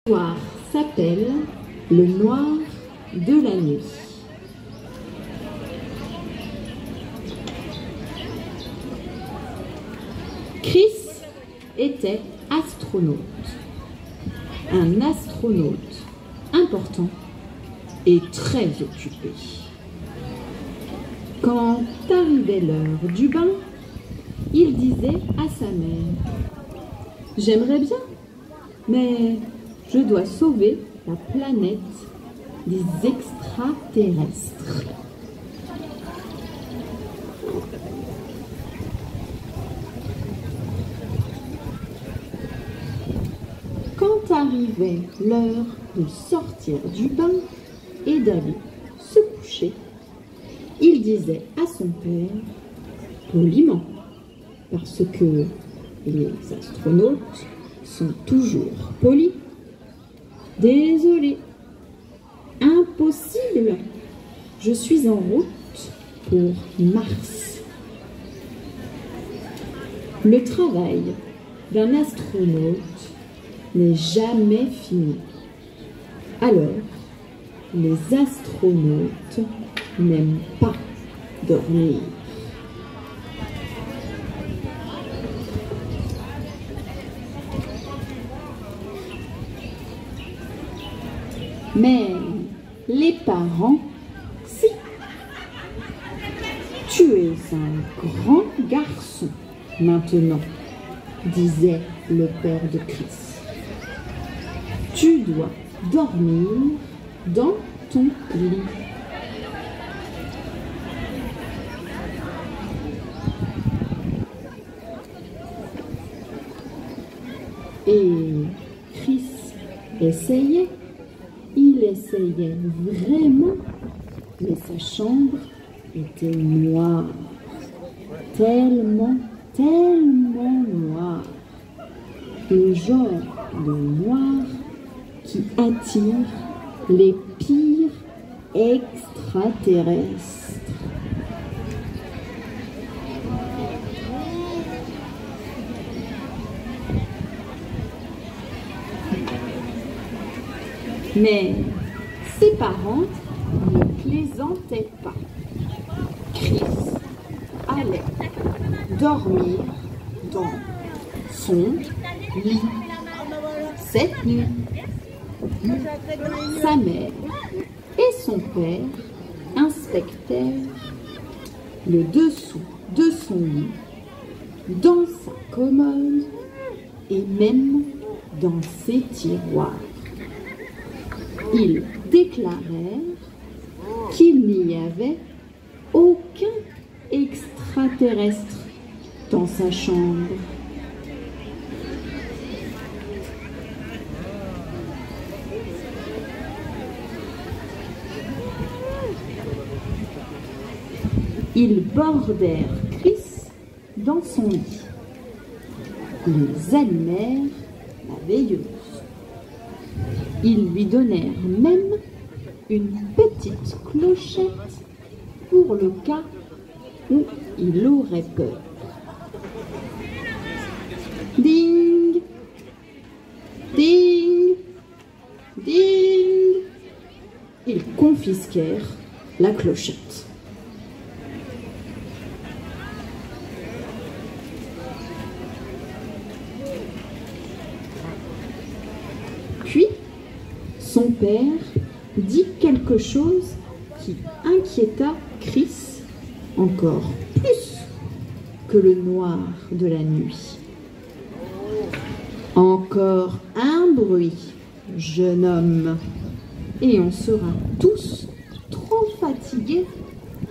L'histoire s'appelle Le Noir de la Nuit. Chris était astronaute, un astronaute important et très occupé. Quand arrivait l'heure du bain, il disait à sa mère: « J'aimerais bien, mais je dois sauver la planète des extraterrestres. » Quand arrivait l'heure de sortir du bain et d'aller se coucher, il disait à son père, poliment, parce que les astronautes sont toujours polis: « Désolé, impossible, je suis en route pour Mars. » Le travail d'un astronaute n'est jamais fini. Alors, les astronautes n'aiment pas dormir. Mais les parents, si. « Tu es un grand garçon maintenant, » disait le père de Chris. « Tu dois dormir dans ton lit. » Et Chris essayait. Il essayait vraiment, mais sa chambre était noire, tellement noire, le genre de noir qui attire les pires extraterrestres. Mais ses parents ne plaisantaient pas. Chris allait dormir dans son lit cette nuit. Sa mère et son père inspectèrent le dessous de son lit, dans sa commode et même dans ses tiroirs. Ils déclarèrent qu'il n'y avait aucun extraterrestre dans sa chambre. Ils bordèrent Chris dans son lit. Ils allumèrent la veilleuse. Ils lui donnèrent même une petite clochette pour le cas où il aurait peur. Ding, ding, ding. Ils confisquèrent la clochette. Puis, son père dit quelque chose qui inquiéta Chris encore plus que le noir de la nuit. « Encore un bruit, jeune homme, et on sera tous trop fatigués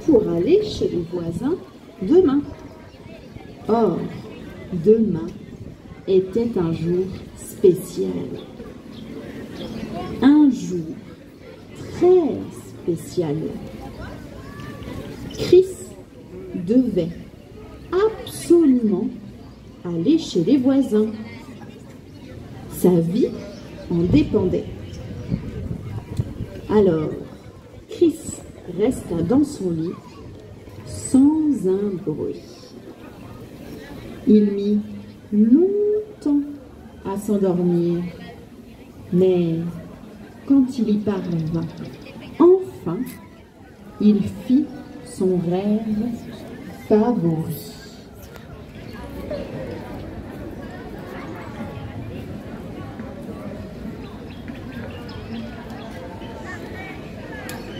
pour aller chez les voisins demain. » Or, demain était un jour spécial. Un jour très spécial. Chris devait absolument aller chez les voisins. Sa vie en dépendait. Alors, Chris resta dans son lit sans un bruit. Il mit longtemps à s'endormir. Mais quand il y parvint enfin, il fit son rêve favori.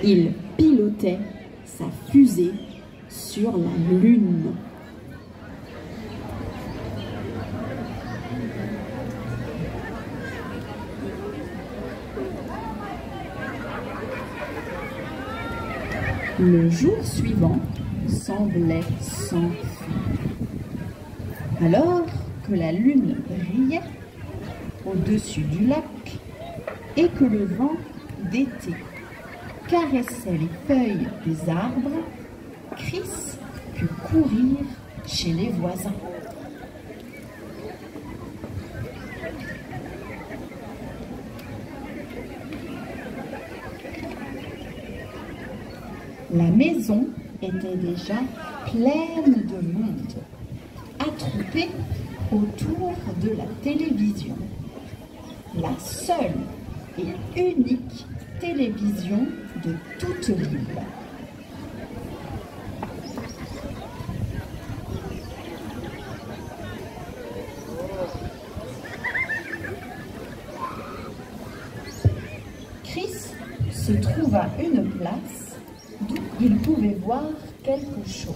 Il pilotait sa fusée sur la Lune. Le jour suivant semblait sans fin. Alors que la lune brillait au-dessus du lac et que le vent d'été caressait les feuilles des arbres, Chris put courir chez les voisins. La maison était déjà pleine de monde, attroupé autour de la télévision. La seule et unique télévision de toute l'île. Chris se trouva une place d'où il pouvait voir quelque chose.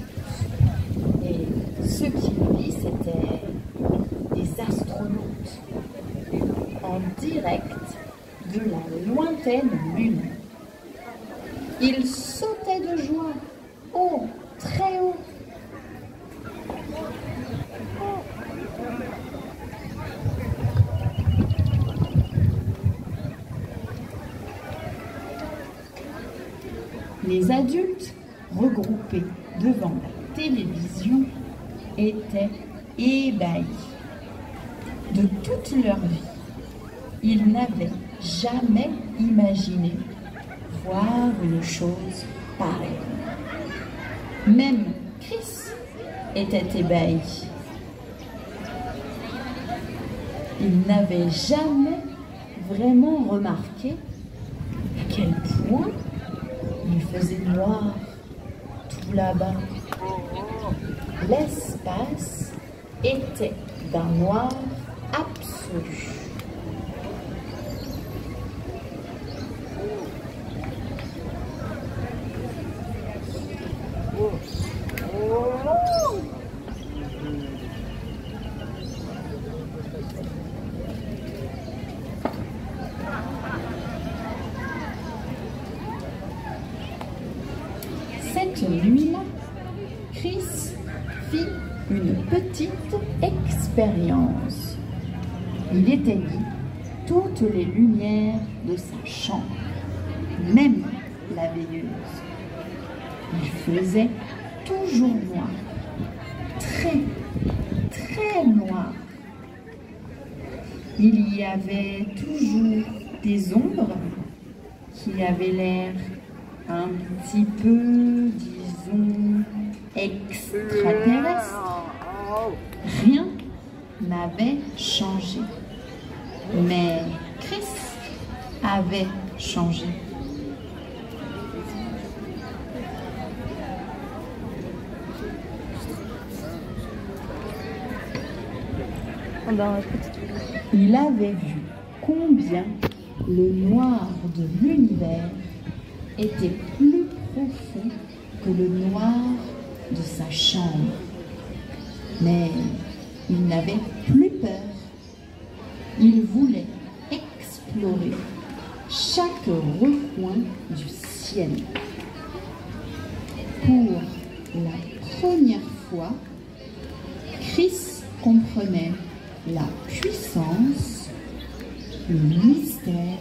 Et ce qu'il vit, c'était des astronautes en direct de la lointaine lune. Il sautait de joie, haut, très haut. Les adultes, regroupés devant la télévision, étaient ébahis. De toute leur vie, ils n'avaient jamais imaginé voir une chose pareille. Même Chris était ébahi. Il n'avait jamais vraiment remarqué à quel point il faisait noir tout là-bas. L'espace était d'un noir absolu. Cette nuit-là, Chris fit une petite expérience. Il éteignit toutes les lumières de sa chambre, même la veilleuse. Il faisait toujours noir, très, très noir. Il y avait toujours des ombres qui avaient l'air un petit peu, disons, extraterrestre. Rien n'avait changé. Mais Chris avait changé. Il avait vu combien le noir de l'univers était plus profond que le noir de sa chambre. Mais il n'avait plus peur. Il voulait explorer chaque recoin du ciel. Pour la première fois, Chris comprenait la puissance, le mystère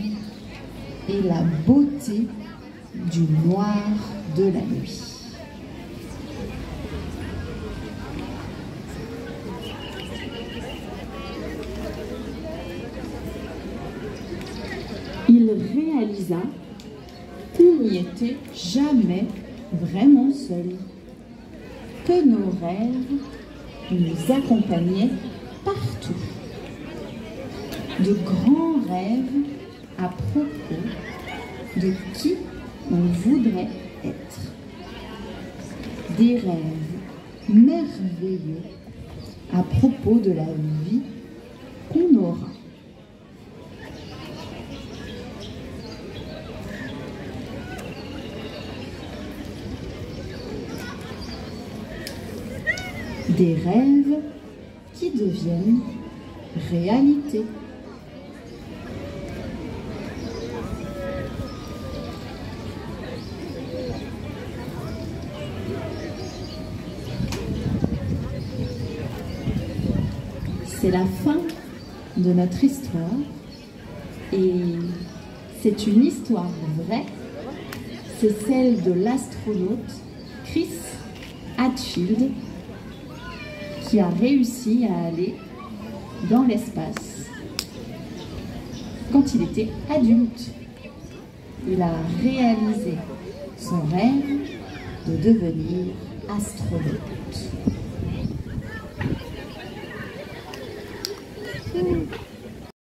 et la beauté du noir de la nuit. Il réalisa qu'il n'y était jamais vraiment seul, que nos rêves nous accompagnaient partout. De grands rêves à propos de qui on voudrait être. Des rêves merveilleux à propos de la vie qu'on aura. Des rêves qui deviennent réalité. C'est la fin de notre histoire et c'est une histoire vraie. C'est celle de l'astronaute Chris Hadfield qui a réussi à aller dans l'espace quand il était adulte. Il a réalisé son rêve de devenir astronaute.